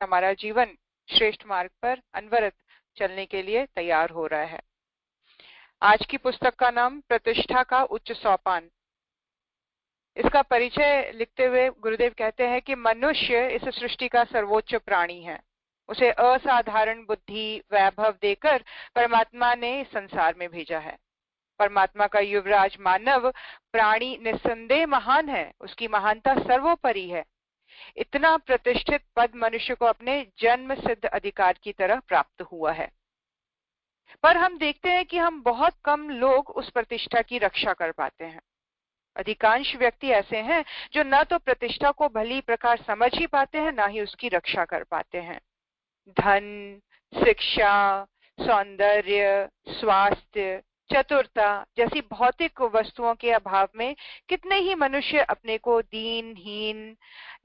हमारा जीवन श्रेष्ठ मार्ग पर अनवरत चलने के लिए तैयार हो रहा है। आज की पुस्तक का नाम प्रतिष्ठा का उच्च सोपान। इसका परिचय लिखते हुए गुरुदेव कहते हैं कि मनुष्य इस सृष्टि का सर्वोच्च प्राणी है। उसे असाधारण बुद्धि वैभव देकर परमात्मा ने इस संसार में भेजा है। परमात्मा का युवराज मानव प्राणी निस्संदेह महान है, उसकी महानता सर्वोपरि है। इतना प्रतिष्ठित पद मनुष्य को अपने जन्म सिद्ध अधिकार की तरह प्राप्त हुआ है, पर हम देखते हैं कि हम बहुत कम लोग उस प्रतिष्ठा की रक्षा कर पाते हैं। अधिकांश व्यक्ति ऐसे हैं जो न तो प्रतिष्ठा को भली प्रकार समझ ही पाते हैं, ना ही उसकी रक्षा कर पाते हैं। धन, शिक्षा, सौंदर्य, स्वास्थ्य, चतुरता जैसी भौतिक वस्तुओं के अभाव में कितने ही मनुष्य अपने को दीनहीन,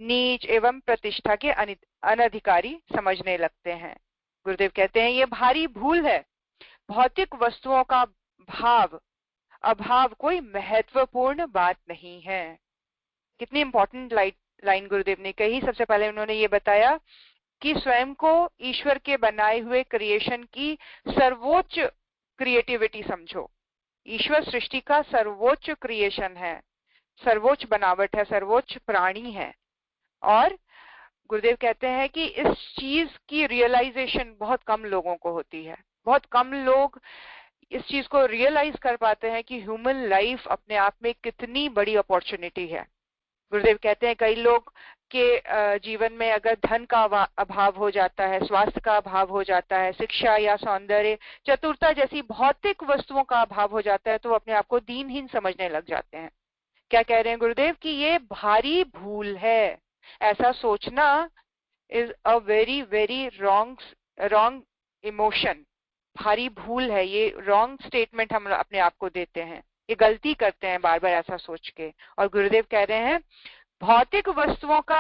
नीच एवं प्रतिष्ठा के अनधिकारी समझने लगते हैं। गुरुदेव कहते हैं ये भारी भूल है। भौतिक वस्तुओं का अभाव कोई महत्वपूर्ण बात नहीं है। कितनी इंपॉर्टेंट लाइन गुरुदेव ने कही। सबसे पहले उन्होंने ये बताया कि स्वयं को ईश्वर के बनाए हुए क्रिएशन की सर्वोच्च क्रिएटिविटी समझो। ईश्वर सृष्टि का सर्वोच्च क्रिएशन है, सर्वोच्च बनावट है, सर्वोच्च प्राणी है। और गुरुदेव कहते हैं कि इस चीज की रियलाइजेशन बहुत कम लोगों को होती है। बहुत कम लोग इस चीज को रियलाइज कर पाते हैं कि ह्यूमन लाइफ अपने आप में कितनी बड़ी अपॉर्चुनिटी है। गुरुदेव कहते हैं कई लोग के जीवन में अगर धन का अभाव हो जाता है, स्वास्थ्य का अभाव हो जाता है, शिक्षा या सौंदर्य, चतुरता जैसी भौतिक वस्तुओं का अभाव हो जाता है, तो वो अपने आप को दीनहीन समझने लग जाते हैं। क्या कह रहे हैं गुरुदेव कि ये भारी भूल है। ऐसा सोचना is a very very wrong emotion. भारी भूल है, ये रॉन्ग स्टेटमेंट हम अपने आप को देते हैं, ये गलती करते हैं बार बार ऐसा सोच के। और गुरुदेव कह रहे हैं भौतिक वस्तुओं का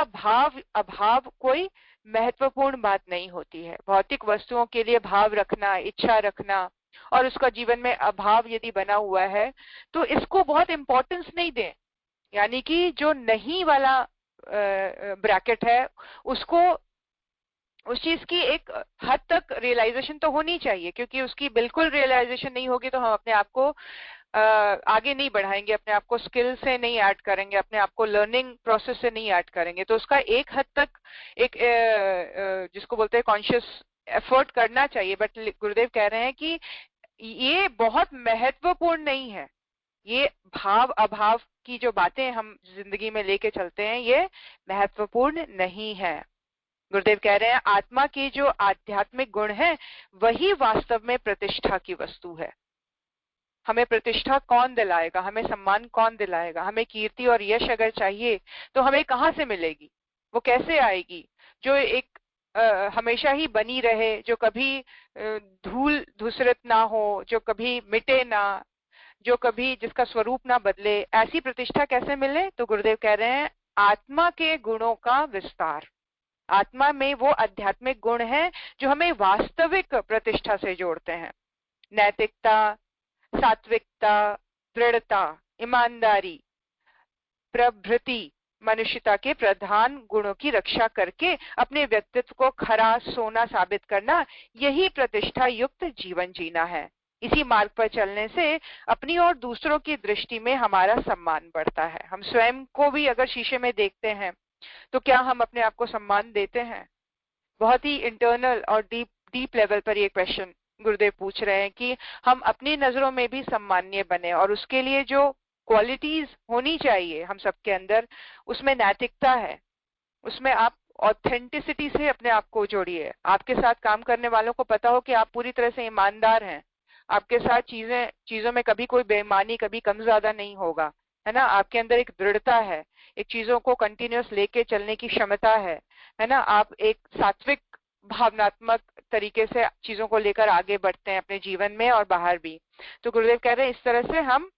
अभाव कोई महत्वपूर्ण बात नहीं होती है। भौतिक वस्तुओं के लिए भाव रखना, इच्छा रखना और उसका जीवन में अभाव यदि बना हुआ है तो इसको बहुत इंपॉर्टेंस नहीं दें। यानी कि जो नहीं वाला ब्रैकेट है उसको, उस चीज की एक हद तक रियलाइजेशन तो होनी चाहिए, क्योंकि उसकी बिल्कुल रियलाइजेशन नहीं होगी तो हम अपने आप को आगे नहीं बढ़ाएंगे, अपने आप को स्किल से नहीं ऐड करेंगे, अपने आप को लर्निंग प्रोसेस से नहीं ऐड करेंगे। तो उसका एक हद तक एक जिसको बोलते हैं कॉन्शियस एफर्ट करना चाहिए। बट गुरुदेव कह रहे हैं कि ये बहुत महत्वपूर्ण नहीं है। ये भाव अभाव की जो बातें हम जिंदगी में लेके चलते हैं ये महत्वपूर्ण नहीं है। गुरुदेव कह रहे हैं आत्मा के जो आध्यात्मिक गुण है वही वास्तव में प्रतिष्ठा की वस्तु है। हमें प्रतिष्ठा कौन दिलाएगा, हमें सम्मान कौन दिलाएगा? हमें कीर्ति और यश अगर चाहिए तो हमें कहाँ से मिलेगी, वो कैसे आएगी? जो एक हमेशा ही बनी रहे, जो कभी धूल धूसरित ना हो, जो कभी मिटे ना, जो कभी जिसका स्वरूप ना बदले, ऐसी प्रतिष्ठा कैसे मिले? तो गुरुदेव कह रहे हैं आत्मा के गुणों का विस्तार। आत्मा में वो आध्यात्मिक गुण है जो हमें वास्तविक प्रतिष्ठा से जोड़ते हैं। नैतिकता, सात्विकता, दृढ़ता, ईमानदारी प्रभृति मनुष्यता के प्रधान गुणों की रक्षा करके अपने व्यक्तित्व को खरा सोना साबित करना, यही प्रतिष्ठा युक्त जीवन जीना है। इसी मार्ग पर चलने से अपनी और दूसरों की दृष्टि में हमारा सम्मान बढ़ता है। हम स्वयं को भी अगर शीशे में देखते हैं तो क्या हम अपने आप को सम्मान देते हैं? बहुत ही इंटरनल और डीप लेवल पर ये क्वेश्चन गुरुदेव पूछ रहे हैं कि हम अपनी नजरों में भी सम्माननीय बने, और उसके लिए जो क्वालिटीज होनी चाहिए हम सबके अंदर, उसमें नैतिकता है, उसमें आप ऑथेंटिसिटी से अपने आप को जोड़िए। आपके साथ काम करने वालों को पता हो कि आप पूरी तरह से ईमानदार हैं, आपके साथ चीजों में कभी कोई बेईमानी, कभी कम ज्यादा नहीं होगा, है ना? आपके अंदर एक दृढ़ता है, एक चीजों को कंटिन्यूअस लेके चलने की क्षमता है ना? आप एक सात्विक भावनात्मक तरीके से चीजों को लेकर आगे बढ़ते हैं अपने जीवन में और बाहर भी। तो गुरुदेव कह रहे हैं इस तरह से हम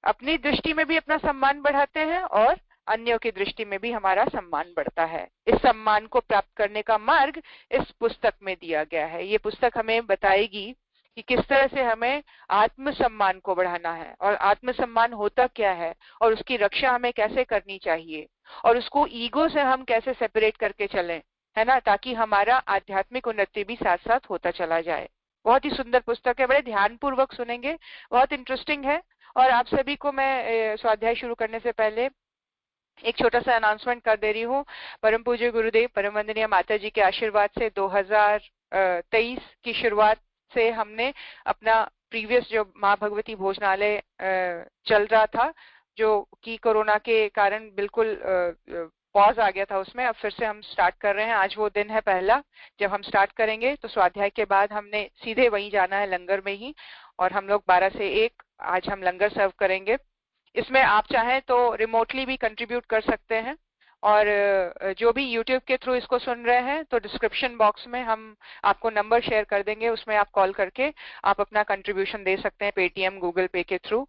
अपनी दृष्टि में भी अपना सम्मान बढ़ाते हैं और अन्यों की दृष्टि में भी हमारा सम्मान बढ़ता है। इस सम्मान को प्राप्त करने का मार्ग इस पुस्तक में दिया गया है। ये पुस्तक हमें बताएगी कि किस तरह से हमें आत्मसम्मान को बढ़ाना है, और आत्मसम्मान होता क्या है, और उसकी रक्षा हमें कैसे करनी चाहिए, और उसको ईगो से हम कैसे सेपरेट करके चलें, है ना, ताकि हमारा आध्यात्मिक उन्नति भी साथ साथ होता चला जाए। बहुत ही सुंदर पुस्तक है, बड़े ध्यान पूर्वक सुनेंगे, बहुत इंटरेस्टिंग है। और आप सभी को मैं स्वाध्याय शुरू करने से पहले एक छोटा सा अनाउंसमेंट कर दे रही हूँ। परम पूज्य गुरुदेव परम वंदनीय माता जी के आशीर्वाद से 2023 की शुरुआत से हमने अपना प्रीवियस जो माँ भगवती भोजनालय चल रहा था, जो कि कोरोना के कारण बिल्कुल पॉज आ गया था उसमें, अब फिर से हम स्टार्ट कर रहे हैं। आज वो दिन है पहला जब हम स्टार्ट करेंगे। तो स्वाध्याय के बाद हमने सीधे वहीं जाना है, लंगर में ही, और हम लोग 12 से 1 आज हम लंगर सर्व करेंगे। इसमें आप चाहें तो रिमोटली भी कंट्रीब्यूट कर सकते हैं, और जो भी यूट्यूब के थ्रू इसको सुन रहे हैं तो डिस्क्रिप्शन बॉक्स में हम आपको नंबर शेयर कर देंगे, उसमें आप कॉल करके आप अपना कंट्रीब्यूशन दे सकते हैं पेटीएम गूगल पे के थ्रू।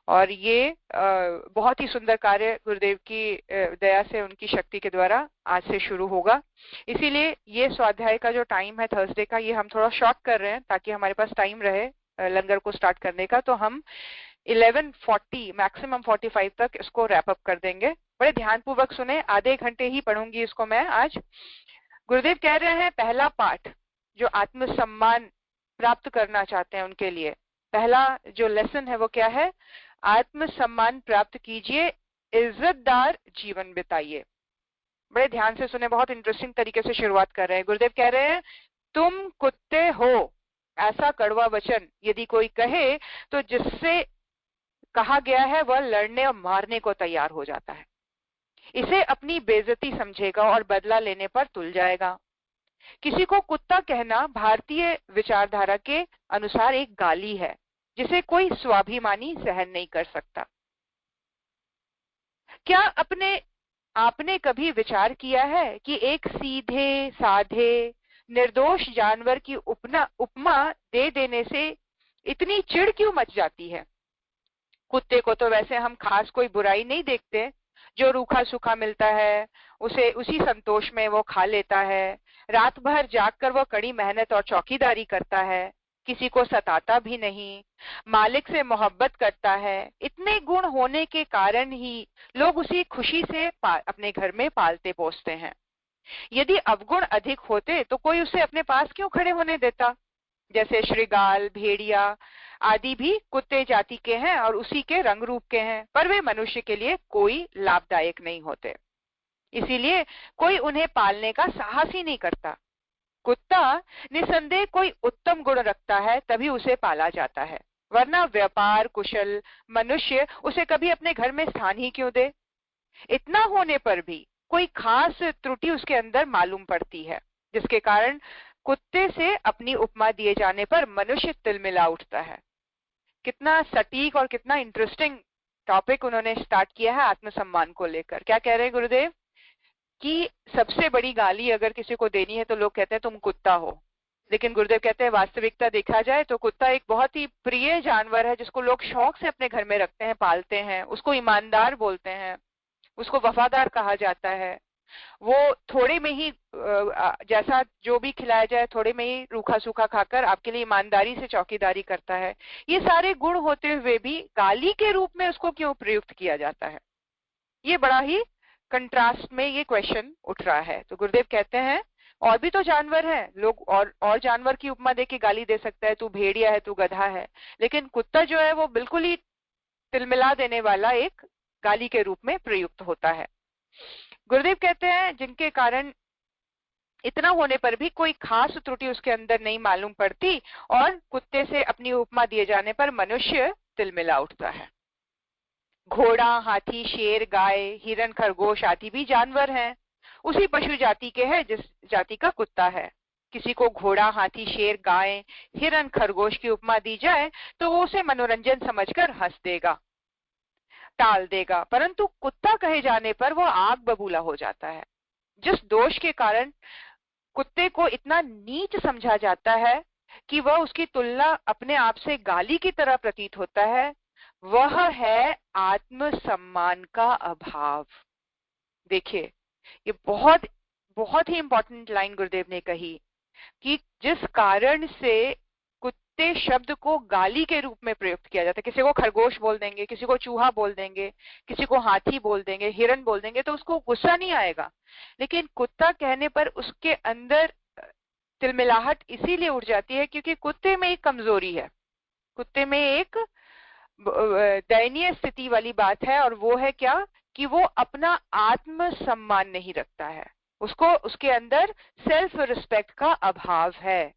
और ये बहुत ही सुंदर कार्य गुरुदेव की दया से, उनकी शक्ति के द्वारा आज से शुरू होगा। इसीलिए ये स्वाध्याय का जो टाइम है थर्सडे का, ये हम थोड़ा शॉर्ट कर रहे हैं ताकि हमारे पास टाइम रहे लंगर को स्टार्ट करने का। तो हम 11:40 मैक्सिमम 45 तक इसको रैप अप कर देंगे। बड़े ध्यानपूर्वक सुने, आधे घंटे ही पढ़ूंगी इसको मैं आज। गुरुदेव कह रहे हैं पहला पाठ जो आत्मसम्मान प्राप्त करना चाहते हैं उनके लिए, पहला जो लेसन है वो क्या है? आत्मसम्मान प्राप्त कीजिए, इज्जतदार जीवन बिताइए। बड़े ध्यान से सुने, बहुत इंटरेस्टिंग तरीके से शुरुआत कर रहे हैं। गुरुदेव कह रहे हैं तुम कुत्ते हो, ऐसा कड़वा वचन यदि कोई कहे तो जिससे कहा गया है वह लड़ने और मारने को तैयार हो जाता है। इसे अपनी बेइज्जती समझेगा और बदला लेने पर तुल जाएगा। किसी को कुत्ता कहना भारतीय विचारधारा के अनुसार एक गाली है जिसे कोई स्वाभिमानी सहन नहीं कर सकता। क्या आपने कभी विचार किया है कि एक सीधे साधे निर्दोष जानवर की उपमा दे देने से इतनी चिढ़ क्यों मच जाती है? कुत्ते को तो वैसे हम खास कोई बुराई नहीं देखते, जो रूखा सूखा मिलता है उसे उसी संतोष में वो खा लेता है। रात भर जागकर वो कड़ी मेहनत और चौकीदारी करता है, किसी को सताता भी नहीं, मालिक से मोहब्बत करता है। इतने गुण होने के कारण ही लोग उसी खुशी से अपने घर में पालते पोसते हैं। यदि अवगुण अधिक होते तो कोई उसे अपने पास क्यों खड़े होने देता? जैसे श्रृगाल, भेड़िया आदि भी कुत्ते जाति के हैं और उसी के रंग रूप के हैं, पर वे मनुष्य के लिए कोई लाभदायक नहीं होते, इसीलिए कोई उन्हें पालने का साहस ही नहीं करता। कुत्ता निसंदेह कोई उत्तम गुण रखता है तभी उसे पाला जाता है, वरना व्यापार कुशल मनुष्य उसे कभी अपने घर में स्थान ही क्यों दे? इतना होने पर भी कोई खास त्रुटि उसके अंदर मालूम पड़ती है, जिसके कारण कुत्ते से अपनी उपमा दिए जाने पर मनुष्य तिलमिला उठता है। कितना सटीक और कितना इंटरेस्टिंग टॉपिक उन्होंने स्टार्ट किया है आत्मसम्मान को लेकर। क्या कह रहे हैं गुरुदेव कि सबसे बड़ी गाली अगर किसी को देनी है तो लोग कहते हैं तुम कुत्ता हो, लेकिन गुरुदेव कहते हैं वास्तविकता देखा जाए तो कुत्ता एक बहुत ही प्रिय जानवर है जिसको लोग शौक से अपने घर में रखते हैं, पालते हैं। उसको ईमानदार बोलते हैं, उसको वफादार कहा जाता है। वो थोड़े में ही जैसा जो भी खिलाया जाए थोड़े में ही रूखा सूखा खाकर आपके लिए ईमानदारी से चौकीदारी करता है। ये सारे गुण होते हुए भी गाली के रूप में उसको क्यों प्रयुक्त किया जाता है? ये बड़ा ही कंट्रास्ट में ये क्वेश्चन उठ रहा है। तो गुरुदेव कहते हैं और भी तो जानवर हैं, लोग और जानवर की उपमा दे के गाली दे सकता है, तू भेड़िया है, तू गधा है, लेकिन कुत्ता जो है वो बिल्कुल ही तिलमिला देने वाला एक गाली के रूप में प्रयुक्त होता है। गुरुदेव कहते हैं जिनके कारण इतना होने पर भी कोई खास त्रुटि उसके अंदर नहीं मालूम पड़ती और कुत्ते से अपनी उपमा दिए जाने पर मनुष्य तिलमिला उठता है। घोड़ा, हाथी, शेर, गाय, हिरण, खरगोश आदि भी जानवर हैं, उसी पशु जाति के हैं जिस जाति का कुत्ता है। किसी को घोड़ा, हाथी, शेर, गाय, हिरण, खरगोश की उपमा दी जाए तो वो उसे मनोरंजन समझकर हंस देगा, टाल देगा, परंतु कुत्ता कहे जाने पर वो आग बबूला हो जाता है। जिस दोष के कारण कुत्ते को इतना नीच समझा जाता है कि वह उसकी तुलना अपने आप से गाली की तरह प्रतीत होता है, वह है आत्मसम्मान का अभाव। देखिए ये बहुत बहुत ही इंपॉर्टेंट लाइन गुरुदेव ने कही कि जिस कारण से कुत्ते शब्द को गाली के रूप में प्रयुक्त किया जाता है। किसी को खरगोश बोल देंगे, किसी को चूहा बोल देंगे, किसी को हाथी बोल देंगे, हिरन बोल देंगे, तो उसको गुस्सा नहीं आएगा। लेकिन कुत्ता कहने पर उसके अंदर तिलमिलाहट इसीलिए उठ जाती है क्योंकि कुत्ते में एक कमजोरी है, कुत्ते में एक दयनीय स्थिति वाली बात है, और वो है क्या कि वो अपना आत्म सम्मान नहीं रखता है, उसको उसके अंदर सेल्फ रिस्पेक्ट का अभाव है।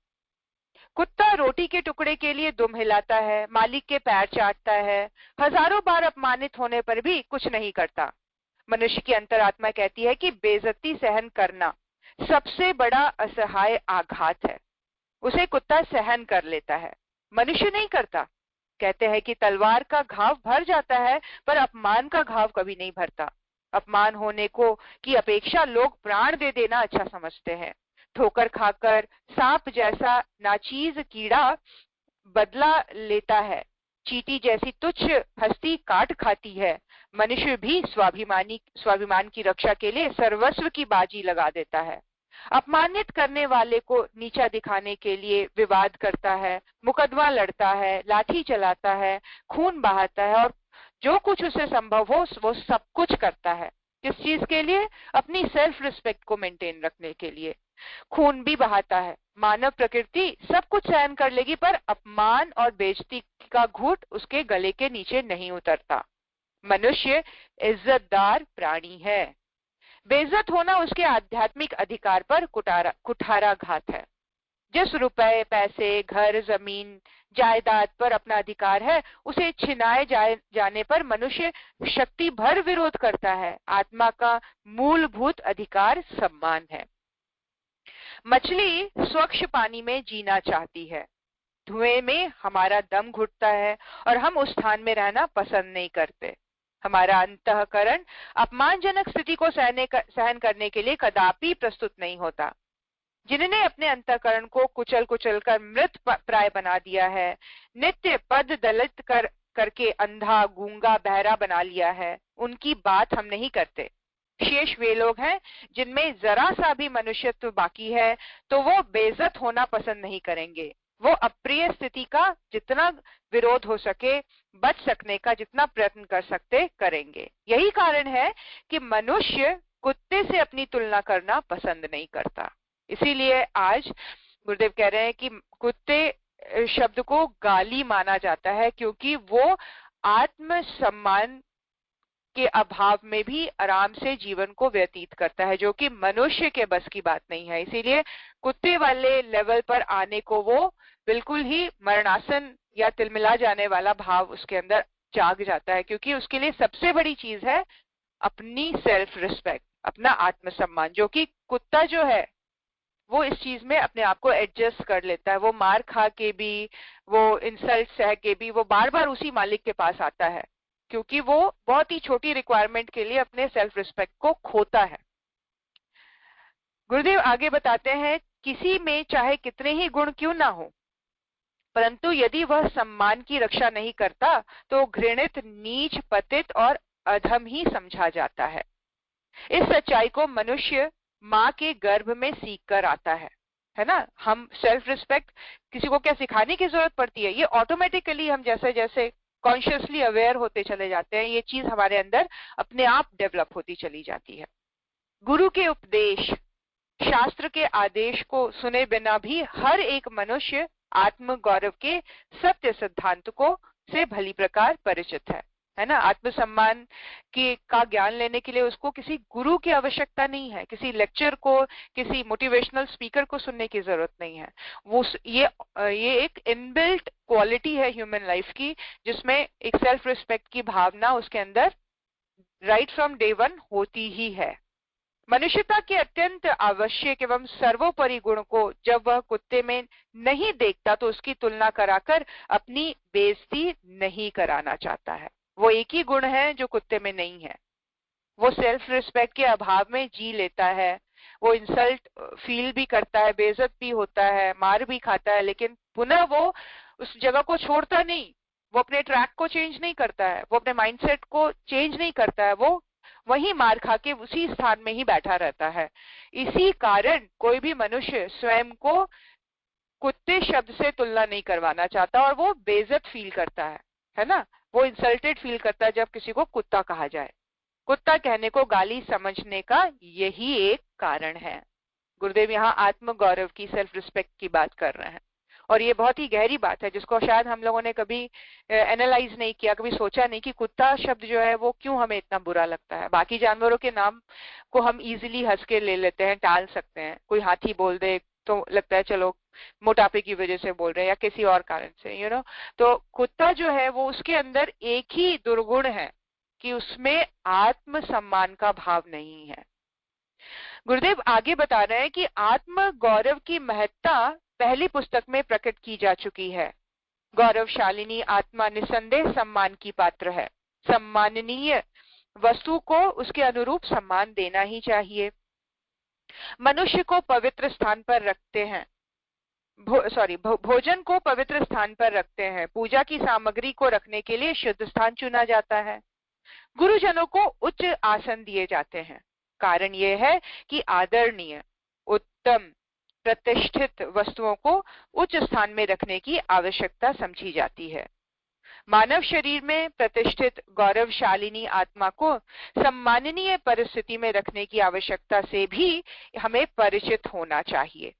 कुत्ता रोटी के टुकड़े के लिए दुम हिलाता है, मालिक के पैर चाटता है, हजारों बार अपमानित होने पर भी कुछ नहीं करता। मनुष्य की अंतरात्मा कहती है कि बेइज्जती सहन करना सबसे बड़ा असहाय आघात है, उसे कुत्ता सहन कर लेता है, मनुष्य नहीं करता। कहते हैं कि तलवार का घाव भर जाता है पर अपमान का घाव कभी नहीं भरता। अपमान होने को की अपेक्षा लोग प्राण दे देना अच्छा समझते हैं। ठोकर खाकर सांप जैसा नाचीज कीड़ा बदला लेता है, चींटी जैसी तुच्छ हस्ती काट खाती है। मनुष्य भी स्वाभिमान की रक्षा के लिए सर्वस्व की बाजी लगा देता है। अपमानित करने वाले को नीचा दिखाने के लिए विवाद करता है, मुकदमा लड़ता है, लाठी चलाता है, खून बहाता है, और जो कुछ उसे संभव हो वो सब कुछ करता है। किस चीज के लिए? अपनी सेल्फ रिस्पेक्ट को मेंटेन रखने के लिए खून भी बहाता है। मानव प्रकृति सब कुछ सहन कर लेगी पर अपमान और बेइज्जती का घूंट उसके गले के नीचे नहीं उतरता। मनुष्य इज्जतदार प्राणी है। बेइज्जत होना उसके आध्यात्मिक अधिकार पर कुठाराघात है। जिस रुपए, पैसे, घर, जमीन, जायदाद पर अपना अधिकार है, उसे छिनाए जाने पर मनुष्य शक्ति भर विरोध करता है। आत्मा का मूलभूत अधिकार सम्मान है। मछली स्वच्छ पानी में जीना चाहती है, धुएं में हमारा दम घुटता है और हम उस स्थान में रहना पसंद नहीं करते। हमारा अंतःकरण अपमानजनक स्थिति को सहन करने के लिए कदापि प्रस्तुत नहीं होता। जिन्होंने अपने अंतःकरण को कुचल कर मृत प्राय बना दिया है, नित्य पद दलित करके अंधा, गूंगा, बहरा बना लिया है, उनकी बात हम नहीं करते। शेष वे लोग हैं जिनमें जरा सा भी मनुष्यत्व बाकी है, तो वो बेइज्जत होना पसंद नहीं करेंगे। वो अप्रिय स्थिति का जितना विरोध हो सके, बच सकने का जितना प्रयत्न कर सकते करेंगे। यही कारण है कि मनुष्य कुत्ते से अपनी तुलना करना पसंद नहीं करता। इसीलिए आज गुरुदेव कह रहे हैं कि कुत्ते शब्द को गाली माना जाता है, क्योंकि वो आत्म सम्मान के अभाव में भी आराम से जीवन को व्यतीत करता है, जो कि मनुष्य के बस की बात नहीं है। इसीलिए कुत्ते वाले लेवल पर आने को वो बिल्कुल ही मरणासन या तिलमिला जाने वाला भाव उसके अंदर जाग जाता है, क्योंकि उसके लिए सबसे बड़ी चीज है अपनी सेल्फ रिस्पेक्ट, अपना आत्मसम्मान, जो कि कुत्ता जो है वो इस चीज में अपने आप को एडजस्ट कर लेता है। वो मार खा के भी, वो इंसल्ट सह के भी वो बार बार उसी मालिक के पास आता है, क्योंकि वो बहुत ही छोटी रिक्वायरमेंट के लिए अपने सेल्फ रिस्पेक्ट को खोता है। गुरुदेव आगे बताते हैं, किसी में चाहे कितने ही गुण क्यों ना हो, परंतु यदि वह सम्मान की रक्षा नहीं करता तो घृणित, नीच, पतित और अधम ही समझा जाता है। इस सच्चाई को मनुष्य माँ के गर्भ में सीख कर आता है ना। हम सेल्फ रिस्पेक्ट किसी को क्या सिखाने की जरूरत पड़ती है? ये ऑटोमेटिकली हम जैसे जैसे कॉन्शियसली अवेयर होते चले जाते हैं, ये चीज हमारे अंदर अपने आप डेवलप होती चली जाती है। गुरु के उपदेश, शास्त्र के आदेश को सुने बिना भी हर एक मनुष्य आत्म गौरव के सत्य सिद्धांत को से भली प्रकार परिचित है ना। आत्मसम्मान का ज्ञान लेने के लिए उसको किसी गुरु की आवश्यकता नहीं है, किसी लेक्चर को, किसी मोटिवेशनल स्पीकर को सुनने की जरूरत नहीं है। वो ये एक इनबिल्ट क्वालिटी है ह्यूमन लाइफ की, जिसमें एक सेल्फ रिस्पेक्ट की भावना उसके अंदर राइट फ्रॉम डे वन होती ही है। मनुष्यता के अत्यंत आवश्यक एवं सर्वोपरि गुण को जब वह कुत्ते में नहीं देखता तो उसकी तुलना कराकर अपनी बेइज्जती नहीं कराना चाहता है। वो एक ही गुण है जो कुत्ते में नहीं है। वो सेल्फ रिस्पेक्ट के अभाव में जी लेता है, वो इंसल्ट फील भी करता है, बेइज्जत भी होता है, मार भी खाता है, लेकिन पुनः वो उस जगह को छोड़ता नहीं, वो अपने ट्रैक को चेंज नहीं करता है, वो अपने माइंडसेट को चेंज नहीं करता है, वो वही मार खा के उसी स्थान में ही बैठा रहता है। इसी कारण कोई भी मनुष्य स्वयं को कुत्ते शब्द से तुलना नहीं करवाना चाहता और वो बेइज्जत फील करता है ना, वो इंसल्टेड फील करता है जब किसी को कुत्ता कहा जाए। कुत्ता कहने को गाली समझने का यही एक कारण है। गुरुदेव यहाँ आत्म गौरव की, सेल्फ रिस्पेक्ट की बात कर रहे हैं, और ये बहुत ही गहरी बात है जिसको शायद हम लोगों ने कभी एनालाइज नहीं किया, कभी सोचा नहीं कि कुत्ता शब्द जो है वो क्यों हमें इतना बुरा लगता है। बाकी जानवरों के नाम को हम इजीली हंस के ले लेते हैं, टाल सकते हैं। कोई हाथी बोल दे तो लगता है चलो मोटापे की वजह से बोल रहे हैं या किसी और कारण से, यू नो। तो कुत्ता जो है वो, उसके अंदर एक ही दुर्गुण है कि उसमें आत्म सम्मान का भाव नहीं है। गुरुदेव आगे बता रहे हैं कि आत्म गौरव की महत्ता पहली पुस्तक में प्रकट की जा चुकी है। गौरवशालिनी आत्मा निसंदेह सम्मान की पात्र है। सम्माननीय वस्तु को उसके अनुरूप सम्मान देना ही चाहिए। मनुष्य को पवित्र स्थान पर रखते हैं, भोजन को पवित्र स्थान पर रखते हैं। पूजा की सामग्री को रखने के लिए शुद्ध स्थान चुना जाता है। गुरुजनों को उच्च आसन दिए जाते हैं। कारण यह है कि आदरणीय, उत्तम, प्रतिष्ठित वस्तुओं को उच्च स्थान में रखने की आवश्यकता समझी जाती है। मानव शरीर में प्रतिष्ठित गौरवशालिनी आत्मा को सम्माननीय परिस्थिति में रखने की आवश्यकता से भी हमें परिचित होना चाहिए।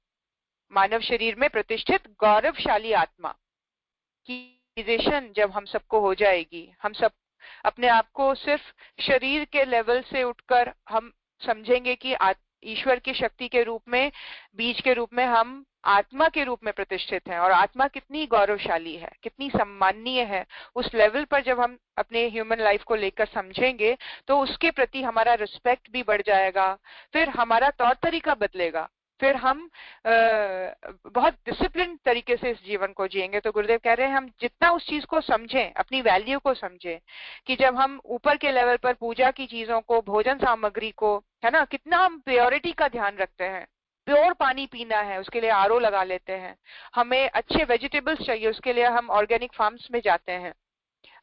मानव शरीर में प्रतिष्ठित गौरवशाली आत्मा की रियलाइजेशन जब हम सबको हो जाएगी, हम सब अपने आप को सिर्फ शरीर के लेवल से उठकर हम समझेंगे कि ईश्वर की शक्ति के रूप में, बीज के रूप में हम आत्मा के रूप में प्रतिष्ठित हैं, और आत्मा कितनी गौरवशाली है, कितनी सम्माननीय है। उस लेवल पर जब हम अपने ह्यूमन लाइफ को लेकर समझेंगे तो उसके प्रति हमारा रिस्पेक्ट भी बढ़ जाएगा, फिर हमारा तौर तरीका बदलेगा, फिर हम बहुत डिसिप्लिन तरीके से इस जीवन को जिएंगे। तो गुरुदेव कह रहे हैं हम जितना उस चीज को समझें, अपनी वैल्यू को समझें, कि जब हम ऊपर के लेवल पर पूजा की चीजों को, भोजन सामग्री को, है ना, कितना हम प्योरिटी का ध्यान रखते हैं। प्योर पानी पीना है, उसके लिए आरओ लगा लेते हैं। हमें अच्छे वेजिटेबल्स चाहिए, उसके लिए हम ऑर्गेनिक फार्म्स में जाते हैं।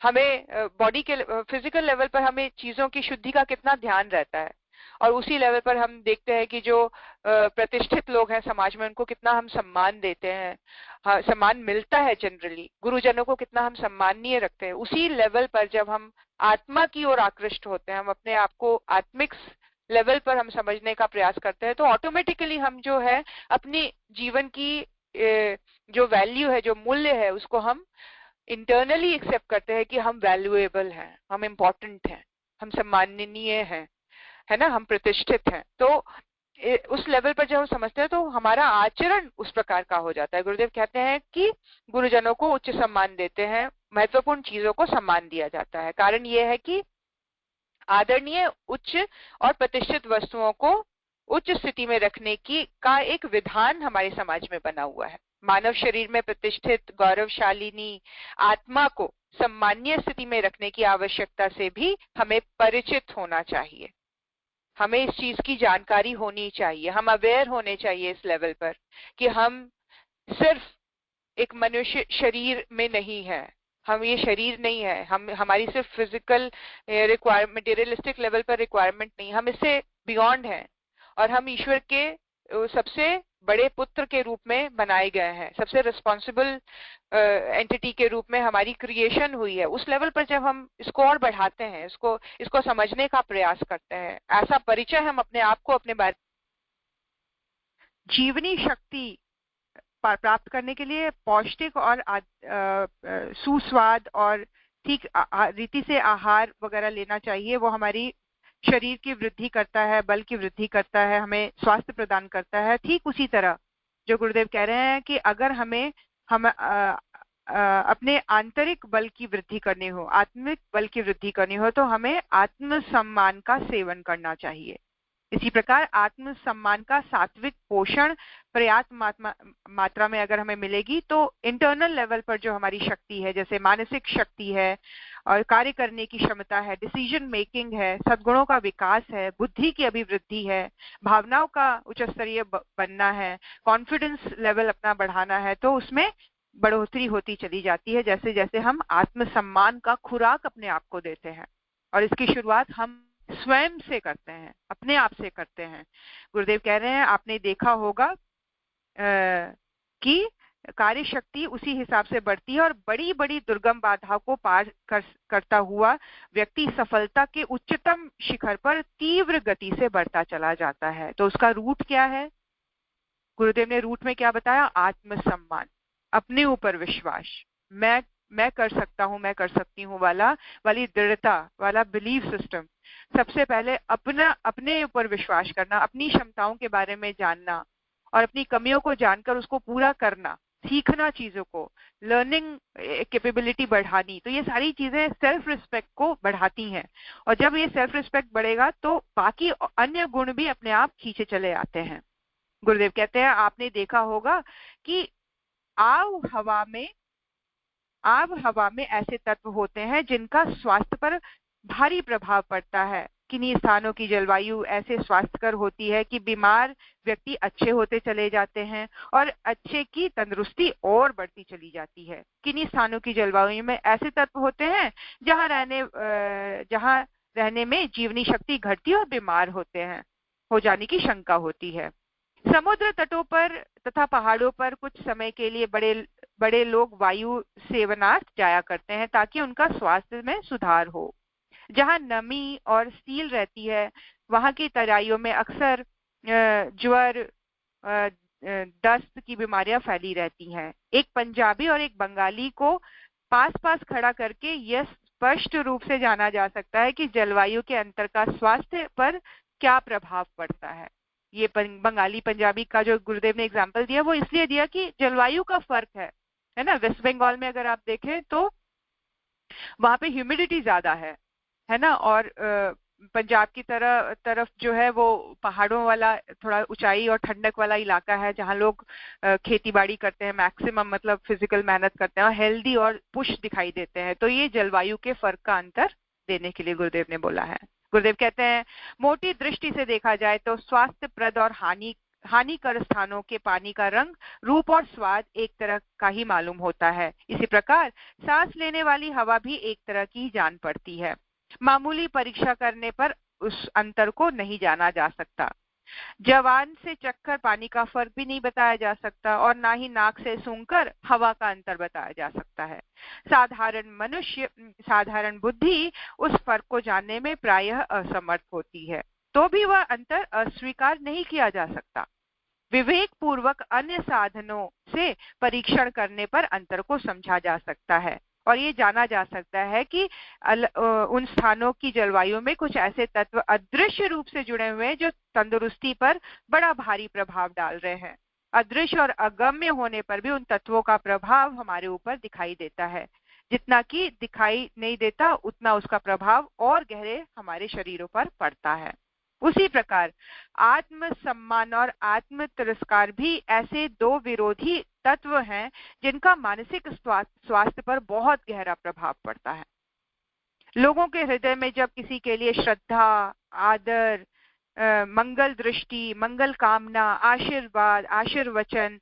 हमें बॉडी के फिजिकल लेवल पर हमें चीजों की शुद्धि का कितना ध्यान रहता है, और उसी लेवल पर हम देखते हैं कि जो प्रतिष्ठित लोग हैं समाज में, उनको कितना हम सम्मान देते हैं। हाँ, सम्मान मिलता है जनरली। गुरुजनों को कितना हम सम्माननीय रखते हैं। उसी लेवल पर जब हम आत्मा की ओर आकृष्ट होते हैं, हम अपने आप को आत्मिक लेवल पर हम समझने का प्रयास करते हैं, तो ऑटोमेटिकली हम जो है अपनी जीवन की जो वैल्यू है, जो मूल्य है, उसको हम इंटरनली एक्सेप्ट करते हैं कि हम वैल्यूएबल हैं, हम इम्पोर्टेंट हैं, हम सम्माननीय हैं, है ना, हम प्रतिष्ठित हैं। तो उस लेवल पर जब हम समझते हैं तो हमारा आचरण उस प्रकार का हो जाता है। गुरुदेव कहते हैं कि गुरुजनों को उच्च सम्मान देते हैं, महत्वपूर्ण चीजों को सम्मान दिया जाता है। कारण यह है कि आदरणीय, उच्च और प्रतिष्ठित वस्तुओं को उच्च स्थिति में रखने की का एक विधान हमारे समाज में बना हुआ है। मानव शरीर में प्रतिष्ठित गौरवशालिनी आत्मा को सम्मानीय स्थिति में रखने की आवश्यकता से भी हमें परिचित होना चाहिए। हमें इस चीज की जानकारी होनी चाहिए, हम अवेयर होने चाहिए इस लेवल पर कि हम सिर्फ एक मनुष्य शरीर में नहीं है, हम ये शरीर नहीं है, हम हमारी सिर्फ फिजिकल रिक्वायरमेंट, मटेरियलिस्टिक लेवल पर रिक्वायरमेंट नहीं, हम इससे बियॉन्ड हैं, और हम ईश्वर के सबसे बड़े पुत्र के रूप में बनाए गए हैं, सबसे रिस्पॉन्सिबल एंटिटी के रूप में हमारी क्रिएशन हुई है। उस लेवल पर जब हम इसको और बढ़ाते हैं, इसको समझने का प्रयास करते हैं, ऐसा परिचय हम अपने आप को, अपने बारे जीवनी शक्ति प्राप्त करने के लिए पौष्टिक और सुस्वाद और ठीक रीति से आहार वगैरह लेना चाहिए। वो हमारी शरीर की वृद्धि करता है, बल की वृद्धि करता है, हमें स्वास्थ्य प्रदान करता है। ठीक उसी तरह जो गुरुदेव कह रहे हैं कि अगर हम अपने आंतरिक बल की वृद्धि करनी हो, आत्मिक बल की वृद्धि करनी हो, तो हमें आत्मसम्मान का सेवन करना चाहिए। इसी प्रकार आत्मसम्मान का सात्विक पोषण पर्याप्त मात्रा में अगर हमें मिलेगी तो इंटरनल लेवल पर जो हमारी शक्ति है, जैसे मानसिक शक्ति है और कार्य करने की क्षमता है, डिसीजन मेकिंग है, सद्गुणों का विकास है, बुद्धि की अभिवृद्धि है, भावनाओं का उच्च स्तरीय बनना है, कॉन्फिडेंस लेवल अपना बढ़ाना है, तो उसमें बढ़ोतरी होती चली जाती है जैसे जैसे हम आत्मसम्मान का खुराक अपने आप को देते हैं। और इसकी शुरुआत हम स्वयं से करते हैं, अपने आप से करते हैं। गुरुदेव कह रहे हैं आपने देखा होगा कि कार्य शक्ति उसी हिसाब से बढ़ती है और बड़ी बड़ी दुर्गम बाधाओं को पार करता हुआ व्यक्ति सफलता के उच्चतम शिखर पर तीव्र गति से बढ़ता चला जाता है। तो उसका रूट क्या है? गुरुदेव ने रूट में क्या बताया? आत्मसम्मान, अपने ऊपर विश्वास, मैं कर सकता हूं, मैं कर सकती हूं वाली दृढ़ता वाला बिलीफ सिस्टम। सबसे पहले अपने ऊपर विश्वास करना, अपनी क्षमताओं के बारे में जानना और अपनी कमियों को जानकर उसको पूरा करना, सीखना, चीजों को, लर्निंग कैपेबिलिटी बढ़ानी। तो ये सारी चीजें सेल्फ रिस्पेक्ट को बढ़ाती हैं और जब ये सेल्फ रिस्पेक्ट बढ़ेगा तो बाकी अन्य गुण भी अपने आप खींचे चले आते हैं। गुरुदेव कहते हैं, आपने देखा होगा कि आब हवा में ऐसे तत्व होते हैं जिनका स्वास्थ्य पर भारी प्रभाव पड़ता है। किन्हीं स्थानों की जलवायु ऐसे स्वास्थ्यकर होती है कि बीमार व्यक्ति अच्छे होते चले जाते हैं और अच्छे की तंदुरुस्ती और बढ़ती चली जाती है। किन्हीं स्थानों की जलवायु में ऐसे तत्व होते हैं जहां रहने में जीवनी शक्ति घटती और बीमार हो जाने की शंका होती है। समुद्र तटों पर तथा पहाड़ों पर कुछ समय के लिए बड़े लोग वायु सेवनार्थ जाया करते हैं ताकि उनका स्वास्थ्य में सुधार हो। जहां नमी और सील रहती है वहां की तराइयों में अक्सर ज्वर, दस्त की बीमारियां फैली रहती हैं। एक पंजाबी और एक बंगाली को पास खड़ा करके यह स्पष्ट रूप से जाना जा सकता है कि जलवायु के अंतर का स्वास्थ्य पर क्या प्रभाव पड़ता है। ये बंगाली पंजाबी का जो गुरुदेव ने एग्जाम्पल दिया वो इसलिए दिया कि जलवायु का फर्क है ना। वेस्ट बंगाल में अगर आप देखें तो वहां पे ह्यूमिडिटी ज्यादा है ना, और पंजाब की तरफ जो है वो पहाड़ों वाला थोड़ा ऊंचाई और ठंडक वाला इलाका है जहां लोग खेती बाड़ी करते हैं, मैक्सिमम मतलब फिजिकल मेहनत करते हैं और हेल्दी और पुश दिखाई देते हैं। तो ये जलवायु के फर्क का अंतर देने के लिए गुरुदेव ने बोला है। गुरुदेव कहते हैं, मोटी दृष्टि से देखा जाए तो स्वास्थ्यप्रद और हानिकर स्थानों के पानी का रंग, रूप और स्वाद एक तरह का ही मालूम होता है। इसी प्रकार सांस लेने वाली हवा भी एक तरह की जान पड़ती है। मामूली परीक्षा करने पर उस अंतर को नहीं जाना जा सकता। जवान से चखकर पानी का फर्क भी नहीं बताया जा सकता और ना ही नाक से सूंघकर हवा का अंतर बताया जा सकता है। साधारण बुद्धि उस फर्क को जानने में प्रायः असमर्थ होती है, तो भी वह अंतर अस्वीकार नहीं किया जा सकता। विवेक पूर्वक अन्य साधनों से परीक्षण करने पर अंतर को समझा जा सकता है और ये जाना जा सकता है कि उन स्थानों की जलवायु में कुछ ऐसे तत्व अदृश्य रूप से जुड़े हुए हैं जो तंदुरुस्ती पर बड़ा भारी प्रभाव डाल रहे हैं। अदृश्य और अगम्य होने पर भी उन तत्वों का प्रभाव हमारे ऊपर दिखाई देता है। जितना कि दिखाई नहीं देता उतना उसका प्रभाव और गहरे हमारे शरीरों पर पड़ता है। उसी प्रकार आत्मसम्मान और आत्म तिरस्कार भी ऐसे दो विरोधी तत्व हैं जिनका मानसिक स्वास्थ्य पर बहुत गहरा प्रभाव पड़ता है। लोगों के हृदय में जब किसी के लिए श्रद्धा, आदर, मंगल दृष्टि, मंगल कामना, आशीर्वाद, आशीर्वचन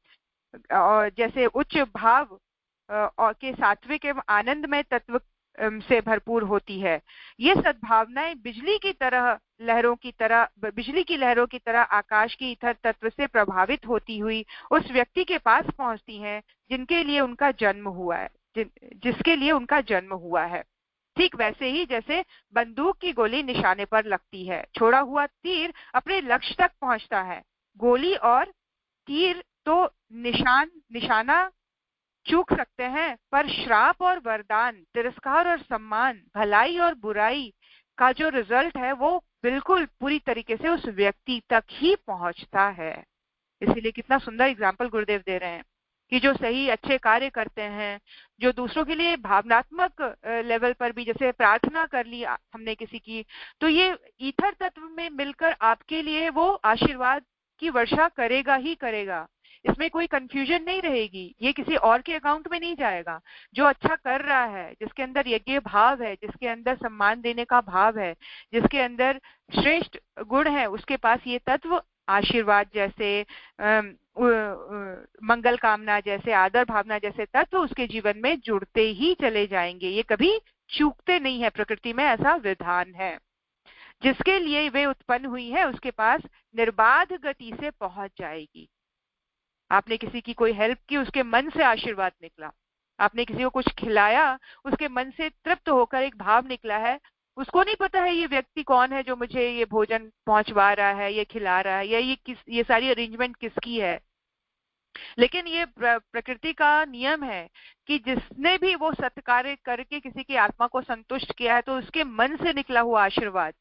और जैसे उच्च भाव और के सात्विक एवं आनंदमय तत्व से भरपूर होती है, ये सद्भावनाएं बिजली की लहरों की तरह आकाश की इतर तत्व से प्रभावित होती हुई उस व्यक्ति के पास पहुंचती हैं जिसके लिए उनका जन्म हुआ है। ठीक वैसे ही जैसे बंदूक की गोली निशाने पर लगती है, छोड़ा हुआ तीर अपने लक्ष्य तक पहुंचता है। गोली और तीर तो निशाना चूक सकते हैं, पर श्राप और वरदान, तिरस्कार और सम्मान, भलाई और बुराई का जो रिजल्ट है वो बिल्कुल पूरी तरीके से उस व्यक्ति तक ही पहुंचता है। इसीलिए कितना सुंदर एग्जाम्पल गुरुदेव दे रहे हैं कि जो सही अच्छे कार्य करते हैं, जो दूसरों के लिए भावनात्मक लेवल पर भी जैसे प्रार्थना कर ली हमने किसी की, तो ये ईथर तत्व में मिलकर आपके लिए वो आशीर्वाद की वर्षा करेगा ही करेगा। इसमें कोई कंफ्यूजन नहीं रहेगी, ये किसी और के अकाउंट में नहीं जाएगा। जो अच्छा कर रहा है, जिसके अंदर यज्ञ भाव है, जिसके अंदर सम्मान देने का भाव है, जिसके अंदर श्रेष्ठ गुण है, उसके पास ये तत्व आशीर्वाद जैसे, मंगल कामना जैसे, आदर भावना जैसे तत्व उसके जीवन में जुड़ते ही चले जाएंगे। ये कभी चूकते नहीं है, प्रकृति में ऐसा विधान है। जिसके लिए वे उत्पन्न हुई है उसके पास निर्बाध गति से पहुंच जाएगी। आपने किसी की कोई हेल्प की, उसके मन से आशीर्वाद निकला। आपने किसी को कुछ खिलाया, उसके मन से तृप्त होकर एक भाव निकला है। उसको नहीं पता है ये व्यक्ति कौन है जो मुझे ये भोजन पहुंचवा रहा है, ये खिला रहा है, या ये सारी अरेंजमेंट किसकी है। लेकिन ये प्रकृति का नियम है कि जिसने भी वो सत्कार्य करके किसी की आत्मा को संतुष्ट किया है, तो उसके मन से निकला हुआ आशीर्वाद,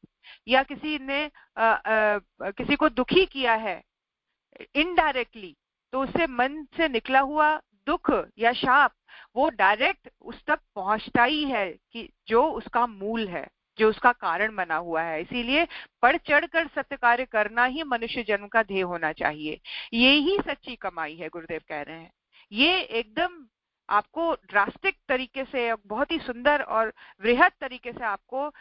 या किसी ने किसी को दुखी किया है इनडायरेक्टली, तो उससे मन से निकला हुआ दुख या शाप वो डायरेक्ट उस तक पहुंचता ही है, कि जो उसका मूल है, जो उसका कारण बना हुआ है। इसीलिए बढ़ चढ़ कर सत्य कार्य करना ही मनुष्य जन्म का ध्येय होना चाहिए। ये ही सच्ची कमाई है, गुरुदेव कह रहे हैं। ये एकदम आपको ड्रास्टिक तरीके से, बहुत ही सुंदर और वृहद तरीके से आपको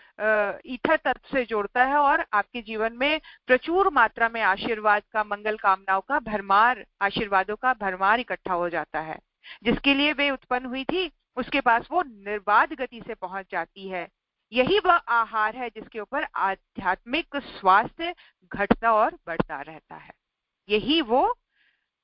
ईथर तत्व से जोड़ता है, और आपके जीवन में प्रचुर मात्रा में आशीर्वाद का, मंगल कामनाओं का भरमार, आशीर्वादों का भरमार इकट्ठा हो जाता है। जिसके लिए वे उत्पन्न हुई थी, उसके पास वो निर्बाध गति से पहुंच जाती है। यही वह आहार है जिसके ऊपर आध्यात्मिक स्वास्थ्य घटता और बढ़ता रहता है। यही वो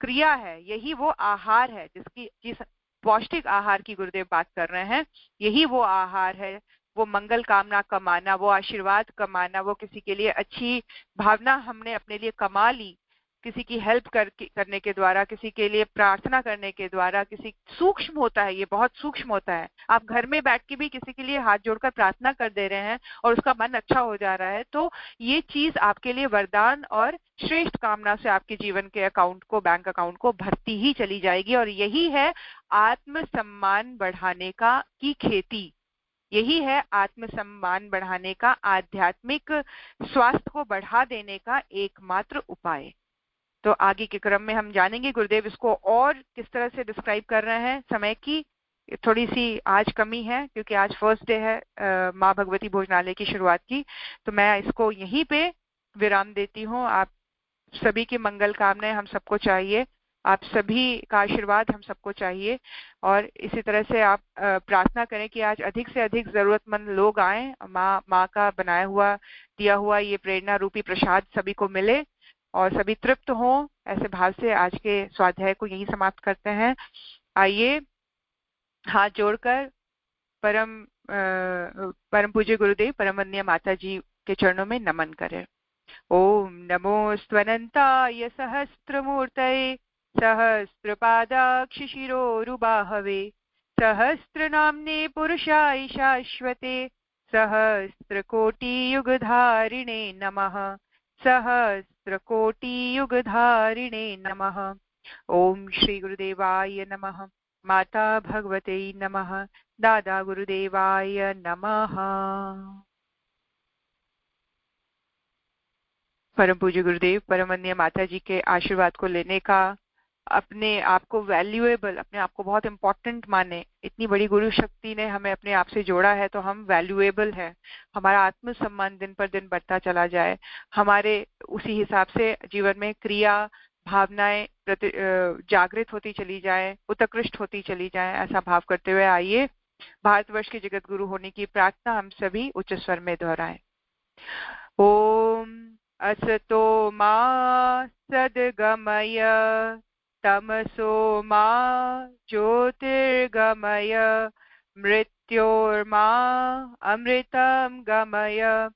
क्रिया है, यही वो आहार है जिस पौष्टिक आहार की गुरुदेव बात कर रहे हैं। यही वो आहार है, वो मंगल कामना कमाना, वो आशीर्वाद कमाना, वो किसी के लिए अच्छी भावना हमने अपने लिए कमा ली, किसी की हेल्प करने के द्वारा, किसी के लिए प्रार्थना करने के द्वारा। किसी सूक्ष्म होता है, ये बहुत सूक्ष्म होता है। आप घर में बैठ के भी किसी के लिए हाथ जोड़कर प्रार्थना कर दे रहे हैं और उसका मन अच्छा हो जा रहा है, तो ये चीज आपके लिए वरदान और श्रेष्ठ कामना से आपके जीवन के अकाउंट को, बैंक अकाउंट को भरती ही चली जाएगी। और यही है आत्मसम्मान बढ़ाने की खेती। यही है आत्मसम्मान बढ़ाने का, आध्यात्मिक स्वास्थ्य को बढ़ा देने का एकमात्र उपाय। तो आगे के क्रम में हम जानेंगे गुरुदेव इसको और किस तरह से डिस्क्राइब कर रहे हैं। समय की थोड़ी सी आज कमी है, क्योंकि आज फर्स्ट डे है माँ भगवती भोजनालय की शुरुआत की, तो मैं इसको यहीं पे विराम देती हूँ। आप सभी की मंगल कामनाएं हम सबको चाहिए, आप सभी का आशीर्वाद हम सबको चाहिए, और इसी तरह से आप प्रार्थना करें कि आज अधिक से अधिक जरूरतमंद लोग आए, माँ का बनाया हुआ, दिया हुआ ये प्रेरणा रूपी प्रसाद सभी को मिले और सभी तृप्त हों। ऐसे भाव से आज के स्वाध्याय को यही समाप्त करते हैं। आइए हाथ जोड़कर परम पूज्य गुरुदेव परमवंदनीय माता जी के चरणों में नमन करें। ओम नमो स्वनंताय सहस्त्रमूर्तये सहस्रपादाक्ष शिरोरुबाहवे सहस्रनाम्ने पुरुषाय शाश्वते सहस्रकोटियुगधारिणे नमः सहस्रकोटियुगधारिणे नमः। ओम श्री गुरुदेवाय नमः। माता भगवते नमः। दादा गुरुदेवाय नमः। परम पूज्य गुरुदेव परमवंदनीय माता जी के आशीर्वाद को लेने का, अपने आप को वैल्यूएबल, अपने आप को बहुत इंपॉर्टेंट माने। इतनी बड़ी गुरु शक्ति ने हमें अपने आप से जोड़ा है, तो हम वैल्यूएबल है। हमारा आत्मसम्मान दिन पर दिन बढ़ता चला जाए, हमारे उसी हिसाब से जीवन में क्रिया भावनाएं जागृत होती चली जाए, उत्कृष्ट होती चली जाए। ऐसा भाव करते हुए आइए भारतवर्ष के जगत गुरु होने की प्रार्थना हम सभी उच्च स्वर में दोहराएं। ओम असतो मा सद्गमय तमसो मा ज्योतिर्गमय मृत्योर्मा अमृतं गमय।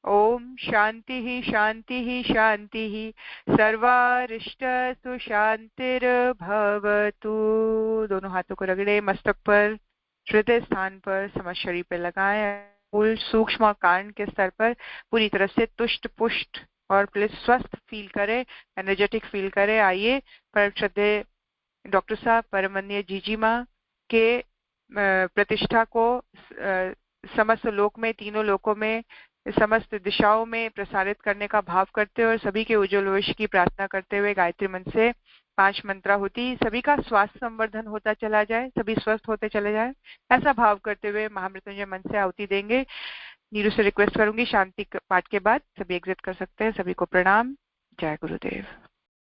ओम शांति शांति शांति सर्वारिष्ट सुशांतिर्भवतु। दोनों हाथों को रगड़े, मस्तक पर, हृदय स्थान पर, समस्त शरीर पर लगाएं। फुल सूक्ष्म और कारण के स्तर पर पूरी तरह से तुष्ट पुष्ट और प्लस स्वस्थ फील करें, एनर्जेटिक फील करें। आइए परम श्रद्धेय डॉक्टर साहब परमवंदनीय जीजी माँ के प्रतिष्ठा को समस्त लोक में, तीनों लोकों में, समस्त दिशाओं में प्रसारित करने का भाव करते हुए और सभी के उज्ज्वल भविष्य की प्रार्थना करते हुए गायत्री मंत्र से 5 मंत्रा होती, सभी का स्वास्थ्य संवर्धन होता चला जाए, सभी स्वस्थ होते चले जाए, ऐसा भाव करते हुए महामृत्युंजय मंत्र से आहुति देंगे। नीरू से रिक्वेस्ट करूंगी शांति पाठ के बाद सभी एग्जिट कर सकते हैं। सभी को प्रणाम। जय गुरुदेव।